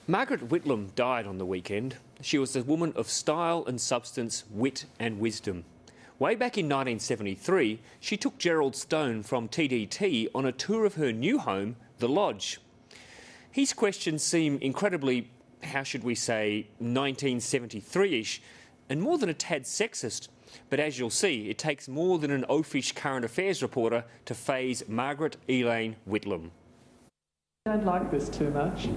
Margaret Whitlam died on the weekend. She was a woman of style and substance, wit and wisdom. Way back in 1973, she took Gerald Stone from TDT on a tour of her new home, The Lodge. His questions seem incredibly, how should we say, 1973-ish, and more than a tad sexist. But as you'll see, it takes more than an oafish current affairs reporter to faze Margaret Elaine Whitlam. I don't like this too much.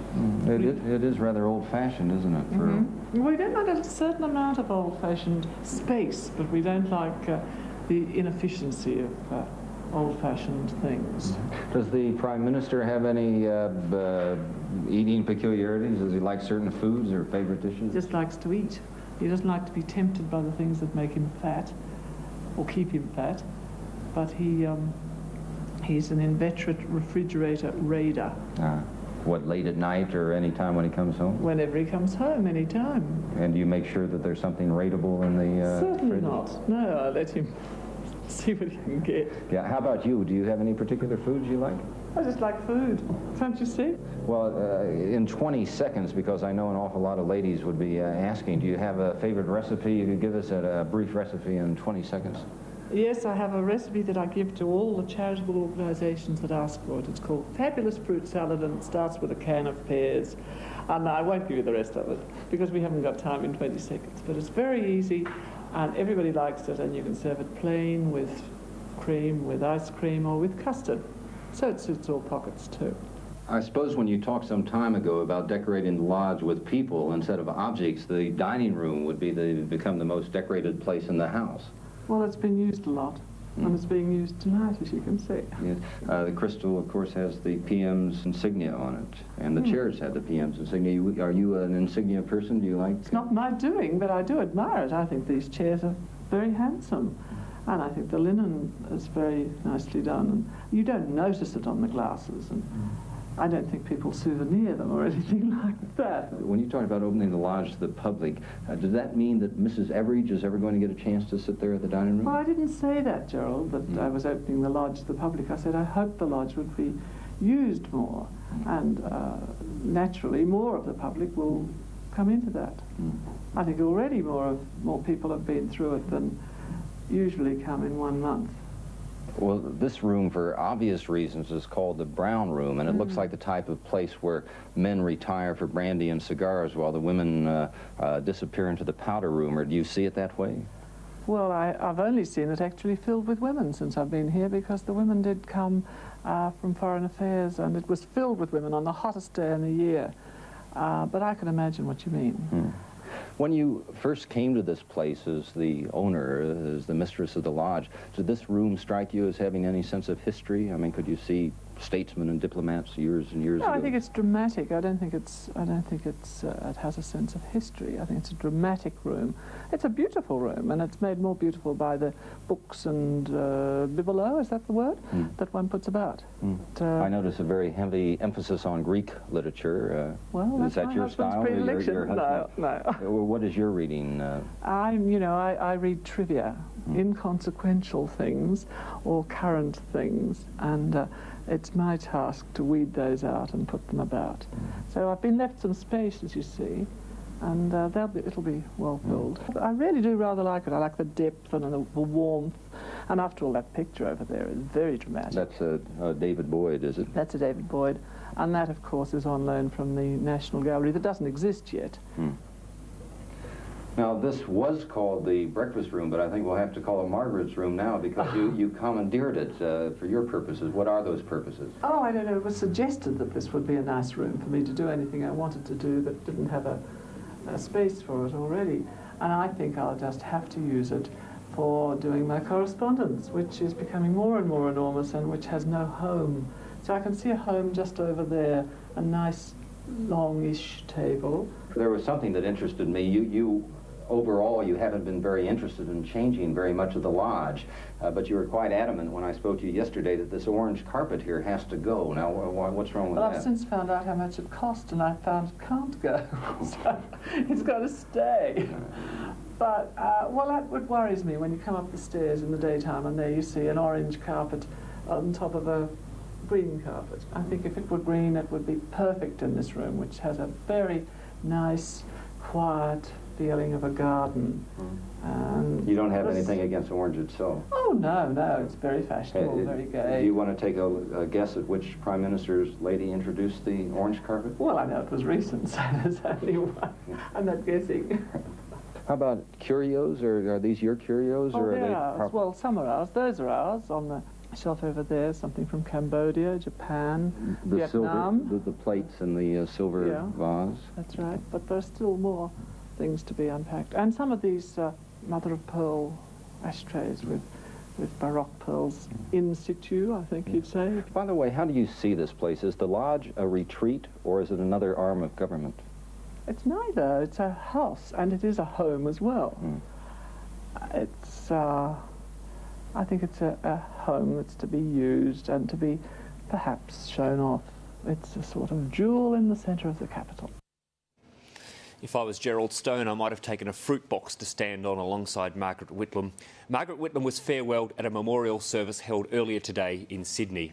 It is rather old-fashioned, isn't it? We don't like a certain amount of old-fashioned space, but we don't like the inefficiency of old-fashioned things. Does the Prime Minister have any eating peculiarities? Does he like certain foods or favorite dishes? He just likes to eat. He doesn't like to be tempted by the things that make him fat or keep him fat, but he's an inveterate refrigerator raider. What, late at night or any time when he comes home? Whenever he comes home, any time. And do you make sure that there's something raidable in the Certainly fridge? not. No, I let him see what he can get. Yeah. How about you? Do you have any particular foods you like? I just like food. Don't you see? Well, in 20 seconds, because I know an awful lot of ladies would be asking, do you have a favorite recipe? You could give us a brief recipe in 20 seconds. Yes, I have a recipe that I give to all the charitable organisations that ask for it. It's called Fabulous Fruit Salad, and it starts with a can of pears. And I won't give you the rest of it, because we haven't got time in 20 seconds. But it's very easy, and everybody likes it, and you can serve it plain with cream, with ice cream, or with custard. So it suits all pockets, too. I suppose when you talked some time ago about decorating the lodge with people instead of objects, the dining room would become the most decorated place in the house. Well, it's been used a lot, and it's being used tonight, as you can see. Yes. The crystal, of course, has the PM's insignia on it, and the chairs have the PM's insignia. Are you an insignia person? Do you like... It's not my doing, but I do admire it. I think these chairs are very handsome, and I think the linen is very nicely done. And you don't notice it on the glasses, and I don't think people souvenir them or anything like that. When you talk about opening the lodge to the public, does that mean that Mrs. Everidge is ever going to get a chance to sit there at the dining room? Well, I didn't say that, Gerald, that I was opening the lodge to the public. I said I hoped the lodge would be used more, and naturally more of the public will come into that. I think already more people have been through it than usually come in 1 month. Well, this room, for obvious reasons, is called the Brown Room, and it looks like the type of place where men retire for brandy and cigars while the women disappear into the powder room. Or do you see it that way? Well, I've only seen it actually filled with women since I've been here, because the women did come from Foreign Affairs, and it was filled with women on the hottest day in the year. But I can imagine what you mean. When you first came to this place as the owner, as the mistress of the lodge, did this room strike you as having any sense of history? I mean, could you see statesmen and diplomats years and years ago? I think it's dramatic. I don't think it has a sense of history. I think it's a dramatic room. It's a beautiful room, and it's made more beautiful by the books and bibelots, is that the word, that one puts about. I notice a very heavy emphasis on Greek literature. Well, that's is that my your husband's style? predilection. No. What is your reading? I read trivia, inconsequential things or current things, and it's my task to weed those out and put them about. So I've been left some space, as you see, and it'll be well filled. I really do rather like it. I like the depth and the warmth, and after all, that picture over there is very dramatic. That's David Boyd, is it? That's a David Boyd, and that, of course, is on loan from the National Gallery that doesn't exist yet. Now, this was called the breakfast room, but I think we'll have to call it Margaret's room now, because you commandeered it for your purposes. What are those purposes? Oh, I don't know. It was suggested that this would be a nice room for me to do anything I wanted to do that didn't have a space for it already. And I think I'll just have to use it for doing my correspondence, which is becoming more and more enormous and which has no home. So I can see a home just over there, a nice longish table. There was something that interested me. Overall, you haven't been very interested in changing very much of the lodge, but you were quite adamant when I spoke to you yesterday that this orange carpet here has to go. Now, what's wrong with that? Well, I've since found out how much it cost, and I found it can't go, so it's got to stay. But, well, that what worries me when you come up the stairs in the daytime and there you see an orange carpet on top of a green carpet. I think if it were green, it would be perfect in this room, which has a very nice, quiet feeling of a garden. And you don't have anything against orange itself? Oh, no, it's very fashionable, very gay. Do you want to take a guess at which Prime Minister's lady introduced the orange carpet? Well, I know it was recent, so there's only one. I'm not guessing. How about curios, or are these your curios? Or They're are they ours. Well, some are ours. Those are ours. On the shelf over there, something from Cambodia, Japan, Vietnam. Silver, the plates and the silver vase. That's right, but there's still more things to be unpacked. And some of these mother-of-pearl ashtrays with Baroque pearls in situ, I think you'd say. By the way, how do you see this place? Is the lodge a retreat, or is it another arm of government? It's neither. It's a house, and it is a home as well. It's, I think it's a home that's to be used and to be perhaps shown off. It's a sort of jewel in the centre of the capital. If I was Gerald Stone, I might have taken a fruit box to stand on alongside Margaret Whitlam. Margaret Whitlam was farewelled at a memorial service held earlier today in Sydney.